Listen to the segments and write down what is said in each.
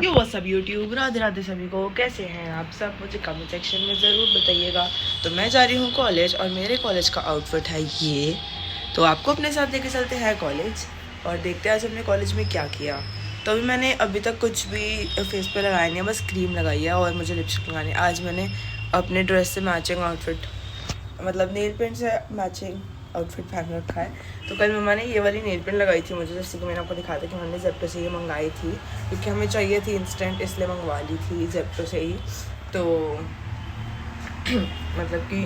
यो WhatsApp YouTube, Radhe Radhe सभी को। कैसे हैं आप सब, मुझे कमेंट सेक्शन में ज़रूर बताइएगा। तो मैं जा रही हूँ कॉलेज और मेरे कॉलेज का आउटफिट है ये। तो आपको अपने साथ लेके चलते हैं कॉलेज और देखते हैं आज हमने कॉलेज में क्या किया। तो मैंने अभी तक कुछ भी फेस पे लगाया नहीं है, बस क्रीम लगाई है और मुझे लिपस्टिक लगानी है। आज मैंने अपने ड्रेस से मैचिंग आउटफिट, मतलब नेल पेंट से मैचिंग आउटफिट पहन रखा है। तो कल मम्मा ने ये वाली नेल पेंट लगाई थी मुझे, जैसे कि मैंने आपको दिखाया था कि हमने जेप्टो से ये मंगाई थी क्योंकि हमें चाहिए थी इंस्टेंट, इसलिए मंगवा ली थी जेप्टो से ही। तो मतलब कि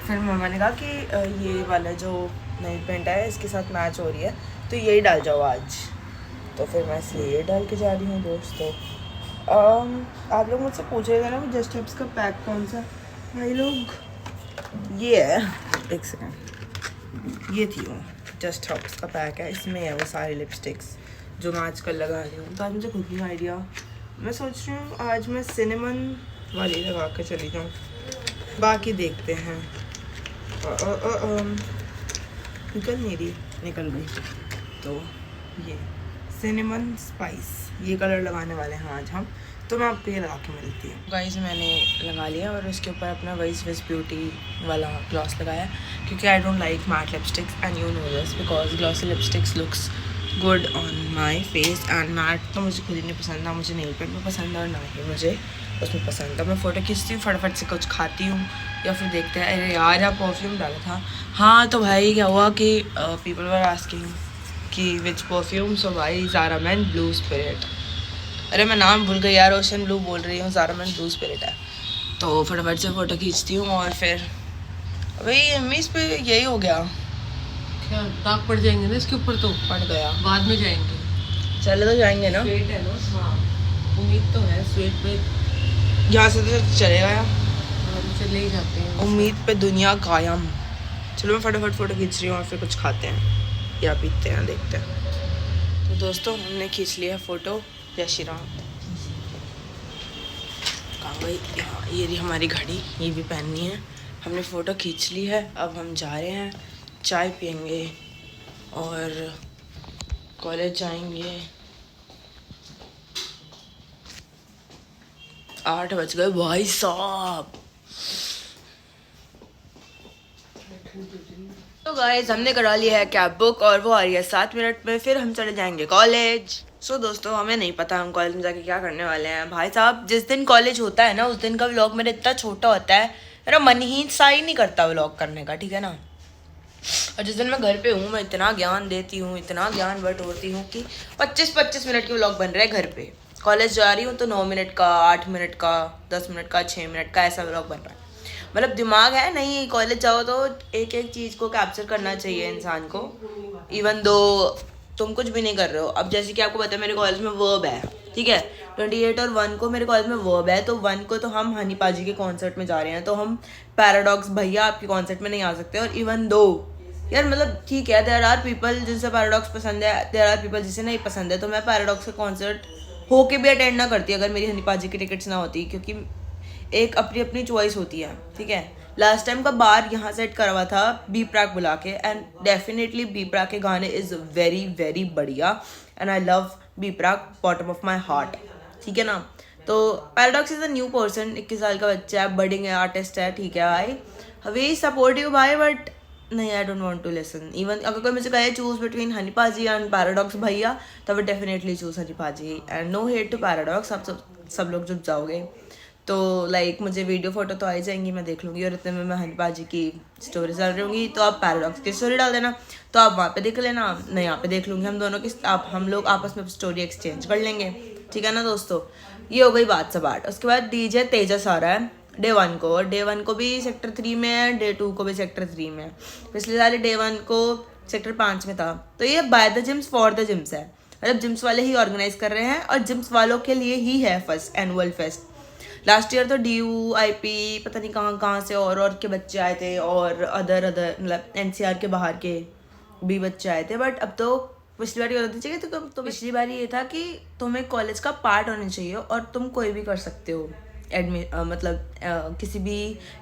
फिर मम्मा ने कहा कि ये वाला जो नेल पेंट है इसके साथ मैच हो रही है तो यही डाल जाओ आज। तो फिर मैं इसलिए ये डाल के जा रही हूँ दोस्तों। आप लोग मुझसे पूछ रहे थे ना कि जस्ट हब्स का पैक कौन सा, भाई लोग ये है, एक सेकेंड, ये थी वो जस्ट हब्स का पैक है। इसमें है वो सारी लिपस्टिक्स जो मैं आजकल लगा रही हूँ। तो आज मुझे खुद नहीं आइडिया, मैं सोच रही हूँ आज मैं सिनेमन वाली लगा कर चली जाऊँ, बाकी देखते हैं। निकल नहीं रही, निकल गई। तो ये सिनेमन स्पाइस ये कलर लगाने वाले हैं आज हम, तो मैं आपको ये लगा के मिलती हूँ। गाइस मैंने लगा लिया और उसके ऊपर अपना वही स्विस ब्यूटी वाला ग्लॉस लगाया क्योंकि I don't like matte lipsticks and you know this because glossy lipsticks looks good on my face and matte तो मुझे खुद ही नहीं पसंद, ना मुझे नेल पेंट में पसंद है और ना ही मुझे उसमें पसंद है। मैं फ़ोटो खींचती हूँ, फटाफट से कुछ खाती हूँ या फिर देखते हैं अरे यार यहाँ परफ्यूम डाला था। हाँ तो भाई क्या हुआ कि पीपल वर आस्किंग कि विच परफ्यूम, सो भाई ज़ारा मैन ब्लू स्पिरिट, अरे मैं नाम भूल गई यार, ओशन ब्लू बोल रही हूँ, ज़ारा मैन ब्लू स्पिरिट है। तो फटाफट से फ़ोटो खींचती हूँ और फिर भाई अम्मी इस पे यही हो गया, क्या दाग पड़ जाएंगे ना इसके ऊपर, तो पड़ गया, बाद में जाएंगे। चले तो जाएंगे ना, स्वेट है ना, हाँ उम्मीद तो है स्वेट पे यहाँ से तो चलेगा यार, हम चले ही जाते हैं। उम्मीद पे दुनिया कायम। चलो मैं फटाफट फ़ोटो खींच रही हूँ और फिर कुछ खाते हैं या पीते हैं, देखते हैं। तो दोस्तों हमने खींच लिया फ़ोटो, जय श्री राम। कहाँ गई, यहाँ ये रही हमारी घड़ी, ये भी पहननी है। हमने फ़ोटो खींच ली है, अब हम जा रहे हैं, चाय पियेंगे और कॉलेज जाएंगे। 8 बज गए भाई साहब। तो गाइस हमने करा लिया है कैब बुक और वो आ रही है 7 मिनट में, फिर हम चले जाएंगे कॉलेज। सो दोस्तों हमें नहीं पता हम कॉलेज में जाके क्या करने वाले हैं। भाई साहब जिस दिन कॉलेज होता है ना उस दिन का व्लॉग मेरा इतना छोटा होता है, मेरा मन ही सा ही नहीं करता व्लॉग करने का, ठीक है ना। और जिस दिन मैं घर पे हूँ मैं इतना ज्ञान देती हूँ, इतना ज्ञान बटोरती हूँ कि 25-25 मिनट के व्लॉग बन रहे हैं घर पे। कॉलेज जा रही हूँ तो 9 मिनट का, 8 मिनट का, 10 मिनट का, 6 मिनट का ऐसा व्लॉग बन रहा है। मतलब दिमाग है नहीं, कॉलेज जाओ तो एक एक चीज़ को कैप्चर करना चाहिए इंसान को, इवन दो तुम कुछ भी नहीं कर रहे हो। अब जैसे कि आपको पता है मेरे कॉलेज में वर्ब है, ठीक है, 28 और 1 को मेरे कॉलेज में वर्ब है। तो 1 को तो हम हनी पाजी के कॉन्सर्ट में जा रहे हैं, तो हम पैराडॉक्स भैया आपके कॉन्सर्ट में नहीं आ सकते। और इवन दो यार मतलब ठीक है, देयर आर पीपल जिसे पैराडॉक्स पसंद है, देयर आर पीपल जिसे नहीं पसंद है। तो मैं पैराडॉक्स का कॉन्सर्ट होके भी अटेंड ना करती अगर मेरी हनी पाजी की टिकट्स ना होती, क्योंकि एक अपनी अपनी चॉइस होती है, ठीक है। लास्ट टाइम का बार यहाँ सेट करा हुआ था बी प्राक बुला के, एंड डेफिनेटली बी प्राक के गाने इज़ वेरी वेरी बढ़िया and I love B Praak bottom of my heart, ठीक है ना। तो Paradox is a new person, 21 साल का बच्चा है, बडिंग आर्टिस्ट है, ठीक है भाई, वी सपोर्ट यू भाई, बट नहीं I don't want to listen. Even अगर कोई मुझे कहे चूज बिटवीन हनी पाजी एंड पैराडॉक्स भैया तो वो डेफिनेटली चूज हनी पाजी। And no hate to Paradox, आप सब लोग जुट जाओगे तो लाइक मुझे वीडियो फोटो तो आ ही जाएंगी, मैं देख लूँगी। और इतने में मैं हनी पाजी की स्टोरी चल रही होंगी तो आप पैराडॉक्स की स्टोरी डाल देना, तो आप वहाँ पे देख लेना, मैं यहाँ पे देख लूँगी। हम दोनों की हम लोग आपस में स्टोरी एक्सचेंज कर लेंगे, ठीक है ना दोस्तों। ये हो गई बात सब बात। उसके बाद डीजे तेजस आ रहा है डे 1 को, और डे 1 को भी सेक्टर 3 में है, डे 2 को भी सेक्टर 3 में है। पिछले साल डे 1 को सेक्टर 5 में था। तो ये by the gyms for the gyms है, मतलब जिम्स वाले ही ऑर्गेनाइज कर रहे हैं और जिम्स वालों के लिए ही है first annual fest. Last year तो DUIP पता नहीं कहाँ से और के बच्चे आए थे और अदर मतलब NCR के बाहर के भी बच्चे आए थे। बट अब तो पिछली बार ये होना चाहिए तो पिछली बार ये था कि तुम्हें कॉलेज का पार्ट होना चाहिए और तुम कोई भी कर सकते हो मतलब किसी भी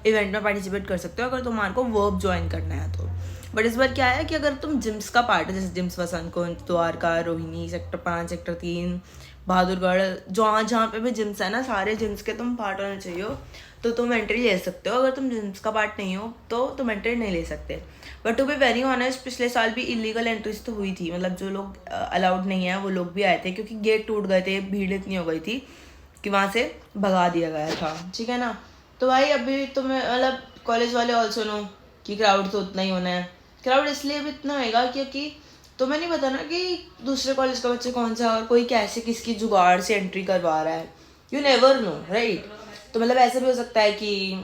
इवेंट में पार्टिसिपेट कर सकते हो अगर तुम्हारे को वर्ब ज्वाइन करना है तो। बट इस बार क्या है कि अगर तुम जिम्स का पार्ट है, जैसे जिम्स वसंत कुंज, द्वारका, रोहिणी, सेक्टर 5, सेक्टर 3, बहादुरगढ़, जहाँ जहाँ पे भी जिम्स है ना, सारे जिम्स के तुम पार्ट होने चाहिए हो तो तुम एंट्री ले सकते हो। अगर तुम जिम्स का पार्ट नहीं हो तो तुम एंट्री नहीं ले सकते। But to be very honest, पिछले साल भी इलीगल एंट्रीज तो हुई थी, मतलब जो लोग अलाउड नहीं है वो लोग भी आए थे, क्योंकि गेट टूट गए थे, भीड़ इतनी हो गई थी कि वहाँ से भगा दिया गया था, ठीक है ना। तो भाई अभी तुम्हें मतलब कॉलेज वाले ऑल्सो नो कि क्राउड तो उतना ही होना है। क्राउड इसलिए भी इतना होगा क्योंकि तुम्हें नहीं पता ना कि दूसरे कॉलेज का बच्चे कौन सा है और कोई कैसे किसकी जुगाड़ से एंट्री करवा रहा है। You never know, right. तो मतलब ऐसा भी हो सकता है कि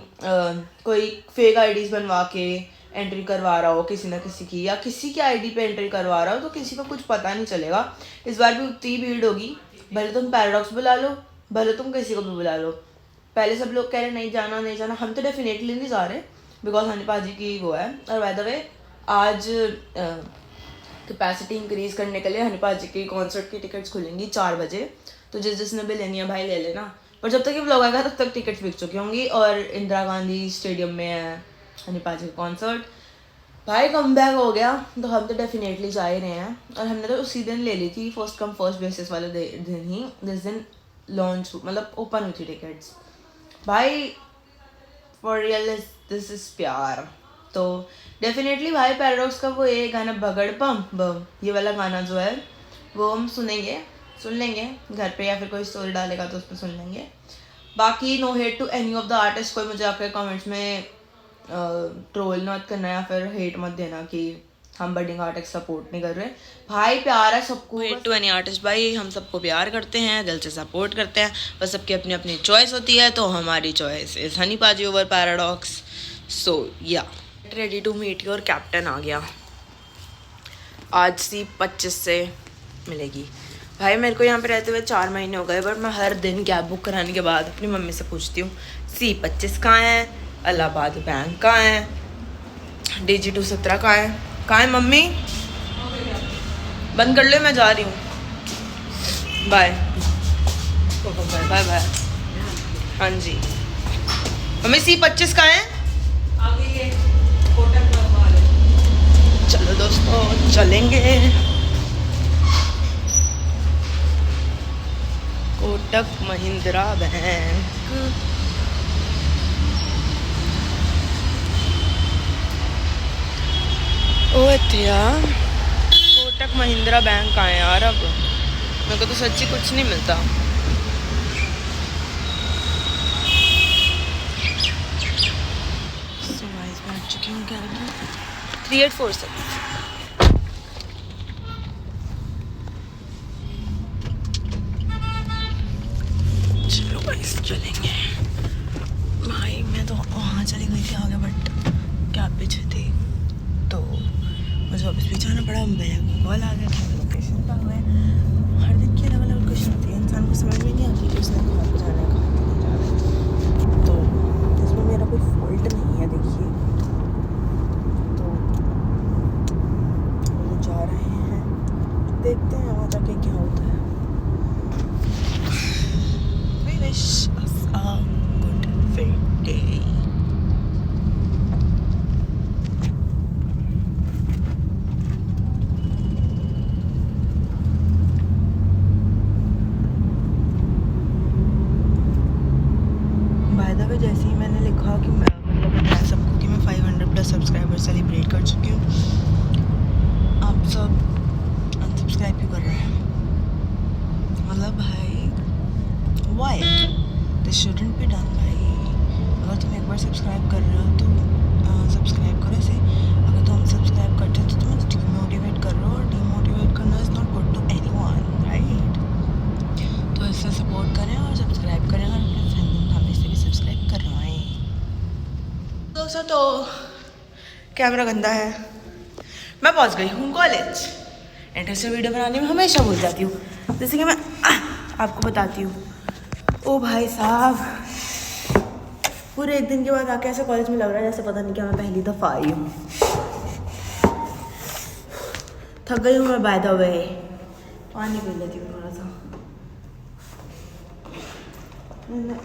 कोई फेक आईडीज बनवा के एंट्री करवा रहा हो किसी ना किसी की, या किसी की आईडी पे एंट्री करवा रहा हो, तो किसी को कुछ पता नहीं चलेगा। इस बार भी उतनी भीड़ होगी, भले तुम पैराडॉक्स बुला लो, भले तुम किसी को भी बुला लो। पहले सब लोग कह रहे नहीं जाना नहीं जाना, हम तो डेफिनेटली नहीं जा रहे बिकॉज हनी पाजी की वो है। और बाय द वे आज कैपेसिटी इंक्रीज करने के लिए हनी पाजी की कॉन्सर्ट की टिकट्स खुलेंगी 4 बजे, तो जिसने भी लेनी है भाई ले लेना। पर जब तक ये व्लॉग आएगा तब तक टिकट्स बिक चुकी होंगी। और इंदिरा गांधी स्टेडियम में है हनी पाजी का कॉन्सर्ट। भाई कम बैक हो गया तो हम तो डेफिनेटली जा ही रहे हैं। और हमने तो उसी दिन ले ली थी, फर्स्ट कम फर्स्ट बेसिस वाले दिन ही, जिस दिन लॉन्च मतलब ओपन हुई थी टिकट्स। भाई फॉर रियल दिस इज प्यार। तो डेफिनेटली भाई पैराडॉक्स का वो ये गाना भगड़ पम बम, ये वाला गाना जो है वो हम सुन लेंगे घर पे, या फिर कोई स्टोरी डालेगा तो उस पर सुन लेंगे। बाकी no hate to any of the artist, कोई मुझे आकर कमेंट्स में ट्रोल मत करना या फिर हेट मत देना कि हम बडिंग आर्टिस्ट सपोर्ट नहीं कर रहे। भाई प्यार है सबको, हेट टू एनी आर्टिस्ट। भाई हम सबको प्यार करते हैं, दिल से सपोर्ट करते हैं, बस सबकी अपनी अपनी चॉइस होती है। तो हमारी चॉइस इज हनी पाजी ओवर पैराडॉक्स। सो या ready to meet your captain आ गया। आज सी 25 से मिलेगी। भाई मेरे को यहाँ पे रहते हुए 4 महीने हो गए, बट मैं हर दिन कैब बुक कराने के बाद अपनी मम्मी से पूछती हूँ C25 कहाँ है, इलाहाबाद बैंक कहाँ है, DG 217 कहाँ है मम्मी? बंद कर लो, मैं जा रही हूँ, बाय बाय बाय। हाँ जी मम्मी C25 कहाँ है? चलो दोस्तों चलेंगे। कोटक महिंद्रा बैंक। ओ थिया कोटक महिंद्रा बैंक कहाँ है यार? अब मेरे को तो सच्ची कुछ नहीं मिलता। So guys, मैं आ चुकी हूँ गैलरी 3847। चलो गाइस चलेंगे। भाई मैं तो वहाँ चली गई थी आगे, बट कैब पीछे थी तो मुझे वापस भी जाना पड़ा। मेरा कॉल आ गया था, लोकेशन पर हुए। हर दिन की अलग अलग लोकेशन होती है, इंसान को समझ में नहीं आती कि उसने कहाँ पर जाना है कहाँ पर नहीं जाना है। तो इसमें मेरा कोई फॉल्ट नहीं है। देखिए तो हम लोग जा रहे हैं, देखते हैं वहाँ जाके क्या होता है। We wish us a good fit day. By the way जैसे ही मैंने लिखा कि मैं मतलब बताया सबको कि मैं 500 प्लस सब्सक्राइबर सेलिब्रेट कर चुकी हूँ, आप सब अनसब्सक्राइब क्यों कर रहे हैं? मतलब भाई why this shouldn't be done भाई। अगर तुम एक बार सब्सक्राइब कर रहे हो तो सब्सक्राइब करो ऐसे। अगर तुम सब्सक्राइब करते हो तो तुम डिमोटिवेट कर रहे हो, और डिमोटिवेट करना is not good to anyone, right? तो इससे सपोर्ट करें और सब्सक्राइब करें, और अपने फ्रेंड फैमिली से भी सब्सक्राइब करवाएं। दोस्तों तो कैमरा गंदा है, मैं पहुंच गई हूँ कॉलेज। इंटरेस्टिंग वीडियो बनाने में हमेशा भूल जाती हूँ, जैसे कि मैं आपको बताती हूँ। ओ भाई साहब, पूरे 1 दिन के बाद आके ऐसे कॉलेज में लग रहा है जैसे पता नहीं क्या मैं पहली दफ़ा आई हूँ। थक गई हूँ मैं बाय द वे, पानी पी लेती हूँ थोड़ा सा।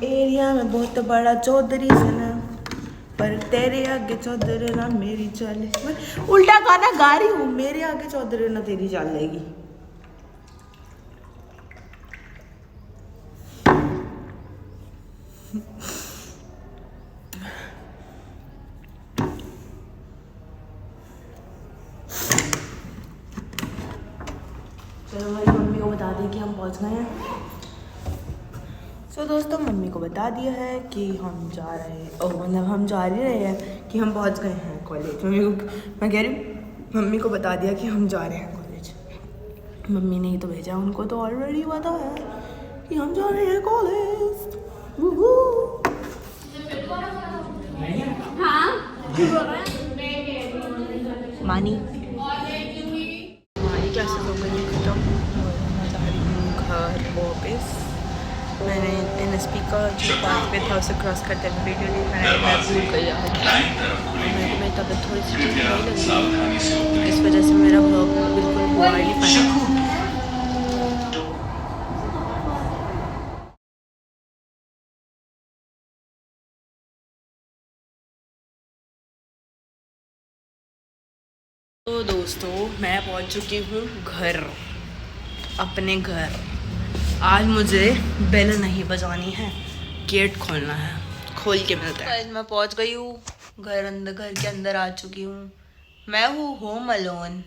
एरिया में बहुत बड़ा चौधरी से ना, पर तेरे आगे चौधरी ना मेरी चाले। मैं उल्टा गाना गा रही हूँ, मेरे आगे चौधरी ना तेरी चालेगी। चलो हमारी मम्मी को बता दें कि हम पहुंच गए हैं। सो दोस्तों मम्मी को बता दिया है कि हम जा रहे हैं, मतलब हम जा ही रहे हैं कि हम पहुंच गए हैं कॉलेज। मम्मी को मैं कह रही हूँ मम्मी को बता दिया कि हम जा रहे हैं कॉलेज। मम्मी ने ही तो भेजा, उनको तो ऑलरेडी पता है कि हम जा रहे हैं कॉलेज। मानी हमारी क्लासेस हो गई खत्म और मैं जा रही हूँ घर वापस। मैंने NSP का जो पाथ पे था उसे क्रॉस करते हुए वीडियो ली, मैं भूल गई आज। मेरे को मेरी तबीयत थोड़ी सी ठीक नहीं लग रही, इस वजह से मेरा ब्लॉग बिल्कुल हुआ ही नहीं पाया। तो दोस्तों मैं पहुंच चुकी हूँ घर, अपने घर। आज मुझे बेल नहीं बजानी है, गेट खोलना है, खोल के मिलता है। आज मैं पहुंच गई हूँ घर के अंदर आ चुकी हूँ। मैं हूँ होम अलोन।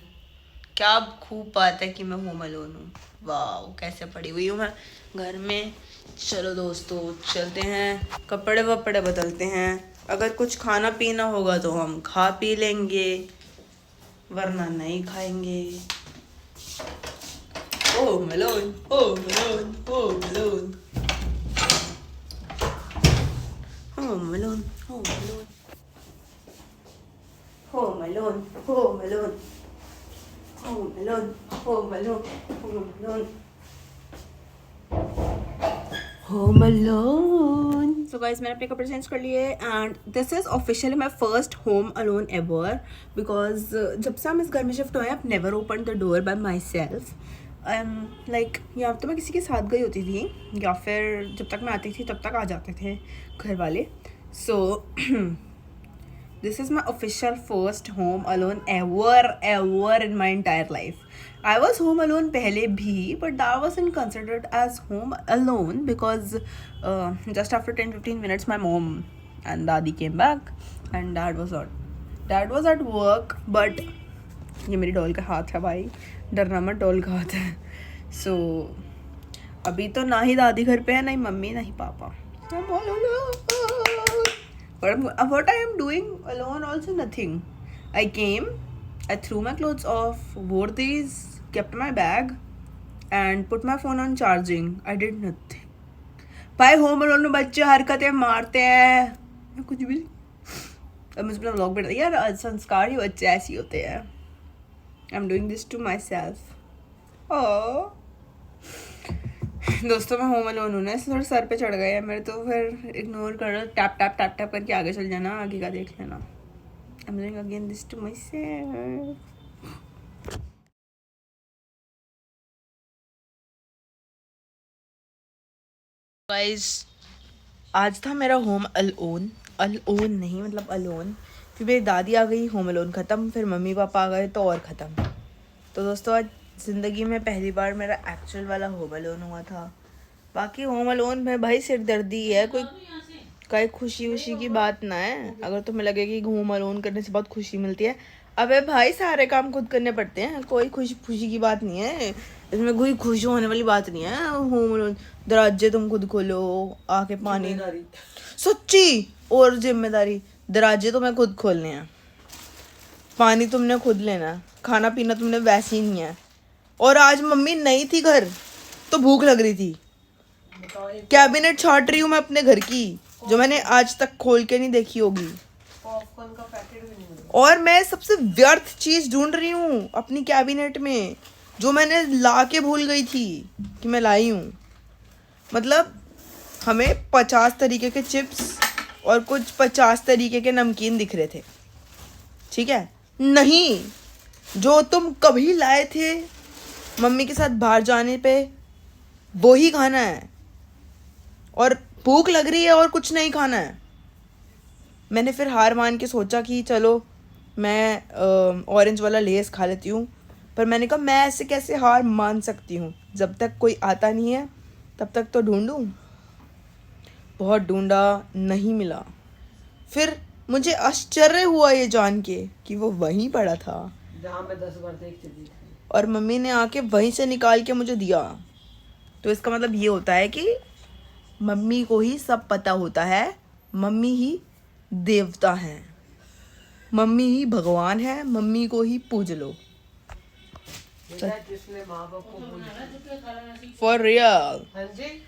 क्या खूब बात है कि मैं होम अलोन हूँ। वाह कैसे पड़ी हुई हूँ मैं घर में। चलो दोस्तों चलते हैं, कपड़े वपड़े बदलते हैं। अगर कुछ खाना पीना होगा तो हम खा पी लेंगे, वरना नहीं खाएंगे। Home alone, home alone, home alone. Home alone, home alone. Home alone, home alone. Home alone, home alone, home alone. Home alone. So guys मैंने अपने कपड़े चेंज कर लिए and this is officially my first home alone ever, because जब से हम इस घर में शिफ्ट हुए हैं I've never opened the door by myself. Like या तो मैं किसी के साथ गई होती थी या फिर जब तक मैं आती थी तब तक आ जाते थे घर वाले. So this is my official first home alone ever in my entire life. I was home alone पहले भी, but that wasn't considered as home alone because just after 10-15 minutes my mom and Dadi came back and Dad was at work. But ये मेरी doll का हाथ है भाई, डरना मत, डॉल का हाथ है. So अभी तो ना ही दादी घर पे है, ना ही मम्मी, ना ही पापा. I'm all alone. What I am doing alone also nothing. I came, I threw my clothes off, wore these, kept my bag and put my phone on charging. I did nothing. भाई home alone में बच्चे हरकतें मारते हैं, कुछ भी. अब मुझे अपना व्लॉग बना यार, संस्कारी बच्चे ऐसे होते हैं. I am doing this to myself. दोस्तों मैं होम अलोन हूँ ना, इसलिए थोड़ा सर पे चढ़ गए हैं मेरे, तो फिर इग्नोर करो. टैप टैप टैप टैप करके आगे चल जाना, आगे का देख लेना. I am doing again this to myself. Guys आज था मेरा होम अलोन नहीं मतलब अलोन. फिर मेरी दादी आ गई, होम अलोन ख़त्म. फिर मम्मी पापा आ गए तो और ख़त्म. तो दोस्तों आज ज़िंदगी में पहली बार मेरा एक्चुअल वाला होम अलोन हुआ था. बाकी होम अलोन में भाई सिरदर्दी है, कोई खुशी वुशी की बात ना है. अगर तुम्हें लगे कि होम अलोन करने से बहुत खुशी मिलती है, अबे भाई सारे काम खुद करने पड़ते हैं. कोई खुशी की बात नहीं है इसमें, कोई खुश होने वाली बात नहीं है. होम अलोन दरवाजे तुम खुद खोलो, आके पानी, सच्ची और जिम्मेदारी. दरवाजे तो मैं खुद खोलने हैं, पानी तुमने खुद लेना, खाना पीना तुमने वैसे ही नहीं है. और आज मम्मी नहीं थी घर तो भूख लग रही थी. कैबिनेट छाट रही हूँ मैं अपने घर की, जो मैंने आज तक खोल के नहीं देखी होगी. और मैं सबसे व्यर्थ चीज ढूंढ रही हूँ अपनी कैबिनेट में, जो मैंने ला के भूल गई थी कि मैं लाई हूँ. मतलब हमें 50 तरीके के चिप्स और कुछ 50 तरीके के नमकीन दिख रहे थे, ठीक है. नहीं, जो तुम कभी लाए थे मम्मी के साथ बाहर जाने पे वो ही खाना है. और भूख लग रही है और कुछ नहीं खाना है. मैंने फिर हार मान के सोचा कि चलो मैं ऑरेंज वाला लेस खा लेती हूँ. पर मैंने कहा मैं ऐसे कैसे हार मान सकती हूँ, जब तक कोई आता नहीं है तब तक तो ढूंढूं. बहुत ढूंढा, नहीं मिला। फिर मुझे आश्चर्य हुआ ये जान के कि वो वहीं पड़ा था जहाँ मैं 10 बार देख चुकी थी। और मम्मी ने आके वहीं से निकाल के मुझे दिया। तो इसका मतलब ये होता है कि मम्मी को ही सब पता होता है, मम्मी ही देवता है, मम्मी ही भगवान है, मम्मी को ही पूज लो। जिसने माँ बाप को बोल फॉर रियल। हाँ जी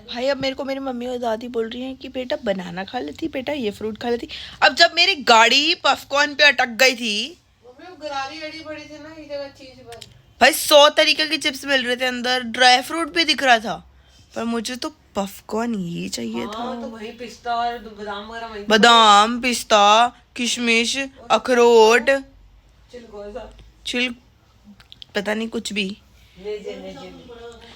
भाई अब मेरे को मेरी मम्मी और दादी बोल रही हैं कि बेटा बनाना खा लेती, बेटा ये फ्रूट खा लेती। अब जब मेरी गाड़ी पॉपकॉर्न पे अटक गई थी, मम्मी वो गरारी अड़ी पड़ी थी ना एक जगह चीज बन। भाई 100 तरीके के चिप्स मिल रहे थे, अंदर ड्राई फ्रूट भी दिख रहा था, पर मुझे तो पॉपकॉर्न ही चाहिए था। हाँ तो वही पिस्ता और बादाम वगैरह वही बादाम, पिस्ता, किशमिश, अखरोट, छिल पता नहीं कुछ भी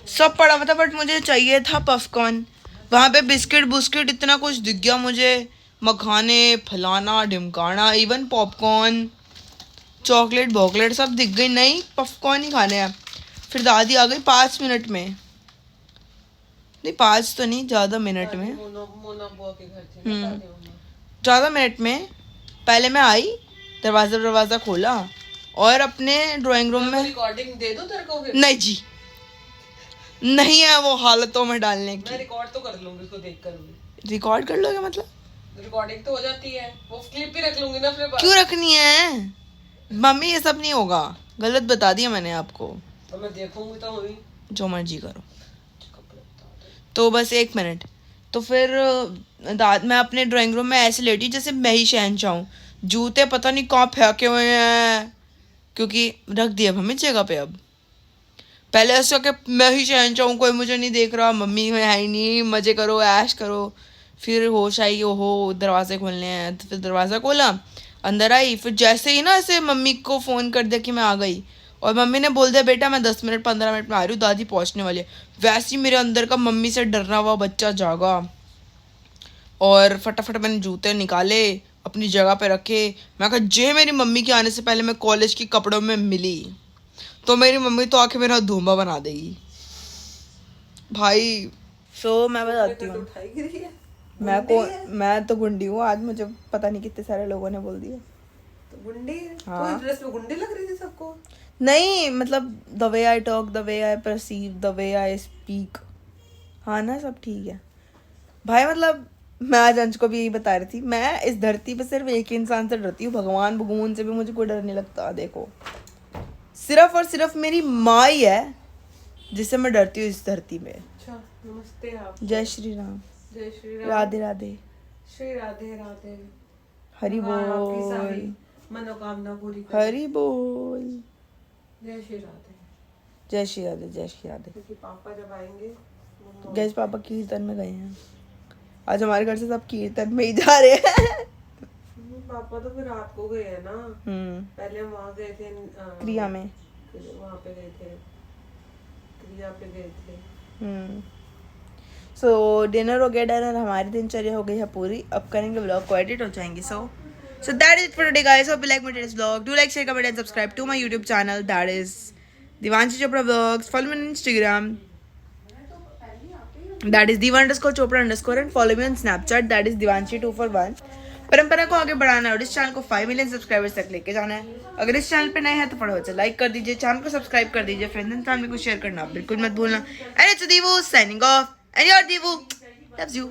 सब पड़ा हुआ था, बट मुझे चाहिए था पॉपकॉर्न। वहां पे बिस्किट बुस्किट इतना कुछ दिख गया मुझे, मखाने, फलाना ढिमकाना, इवन पॉपकॉर्न, चॉकलेट बॉकलेट सब दिख गई। नहीं, पॉपकॉर्न ही खाने हैं। फिर दादी आ गई 5 मिनट में, नहीं 5 तो नहीं, ज़्यादा मिनट में, मोना बुआ के घर थे ना दादी मम्मा। ज़्यादा मिनट में। पहले मैं आई, दरवाज़ा खोला और अपने ड्राइंग रूम में। रिकॉर्डिंग दे दो तेरे को फिर? नहीं जी, नहीं है वो हालतों में डालने मैं की। रिकॉर्ड तो कर लूंगी उसको देख कर। रिकॉर्ड कर लोगे मतलब? रिकॉर्डिंग तो हो जाती है, वो क्लिप भी रख लूंगी ना अपने पास। क्यों रखनी है मम्मी? ये सब नहीं होगा, गलत बता दिया मैंने आपको। तो मैं देखूंगी तो वही जो मर्जी करो। तो बस 1 मिनट। तो फिर मैं अपने ड्राइंग रूम में ऐसे लेटी जैसे मैं ही शहंशाह हूँ। जूते पता नहीं कहाँ फेंके हुए हैं, क्योंकि रख दिया मम्मी जगह पे। अब पहले ऐसा कि मैं ही शहंशाह हूँ, कोई मुझे नहीं देख रहा, मम्मी में है ही नहीं, मज़े करो, ऐश करो। फिर होश आई, ओहो दरवाजे खोलने हैं, तो फिर दरवाज़ा खोला, अंदर आई। फिर जैसे ही ना ऐसे मम्मी को फ़ोन कर दिया कि मैं आ गई, और मम्मी ने बोल दिया बेटा मैं 10 मिनट 15 मिनट में आ रही हूँ, दादी पहुँचने वाली है। वैसे ही मेरे अंदर का मम्मी से डरना हुआ बच्चा जागा, और फटाफट मैंने जूते निकाले, अपनी जगह पे रखे। मैं कहा जे मेरी मम्मी के आने से पहले मैं कॉलेज के कपड़ों में मिली तो मेरी मम्मी तो आके मेरा धूमा बना देगी भाई। मैं बताती हूँ, मैं तो गुंडी हूँ। आज मुझे पता नहीं कितने सारे लोगों ने बोल दिया तो गुंडी है। हाँ। तो ड्रेस में गुंडी लग रही थी सबको। नहीं मतलब the way I talk, the way I perceive, the way I speak, हाँ ना, सब ठीक है भाई। मतलब मैं आज अंश को भी यही बता रही थी, मैं इस धरती पे सिर्फ एक ही इंसान से डरती हूँ, भगवान भगवान से भी मुझे कोई डर नहीं लगता। देखो सिर्फ और सिर्फ मेरी माँ ही है जिससे मैं डरती हूँ इस धरती में। अच्छा नमस्ते आप। जय श्री राम। जय श्री राम। राधे राधे। श्री राधे राधे। हरि आपकी सारी बोल। मनोकामना पूरी करे। हरि बोल। जय श्री राधे। जय श्री राधे। जय श्री राधे। क्योंकि पापा जब आएंगे गैस पापा कीर्तन में गए हैं आज, हमारे घर से सब कीर्तन में ही जा रहे हैं। पापा तो फिर रात को गए हैं ना। पहले हम वहाँ गए थे क्रिया में, वहाँ पे गए थे, क्रिया पे गए थे। सो डिनर हो गया डन, और हमारी दिनचर्या हो गई है पूरी। अब करेंगे व्लॉग को एडिट हो जाएंगे। So that is for today guys, hope you like my today's vlog. Do like, share, comment and subscribe to my YouTube channel, that is Divanshi Chopra vlogs. Follow me on Instagram, that is diva_chopra_, and follow me on Snapchat, that is divanshi241। परंपरा को आगे बढ़ाना है और इस channel को 5 million subscribers तक लेके जाना है। अगर इस चैनल पे नए हैं तो फटाफट से लाइक कर दीजिए, चैनल को सब्सक्राइब कर दीजिए, फ्रेंड्स एंड फैमिली को शेयर करना बिल्कुल मत भूलना। And it's Deevu signing off, and your Deevu loves you.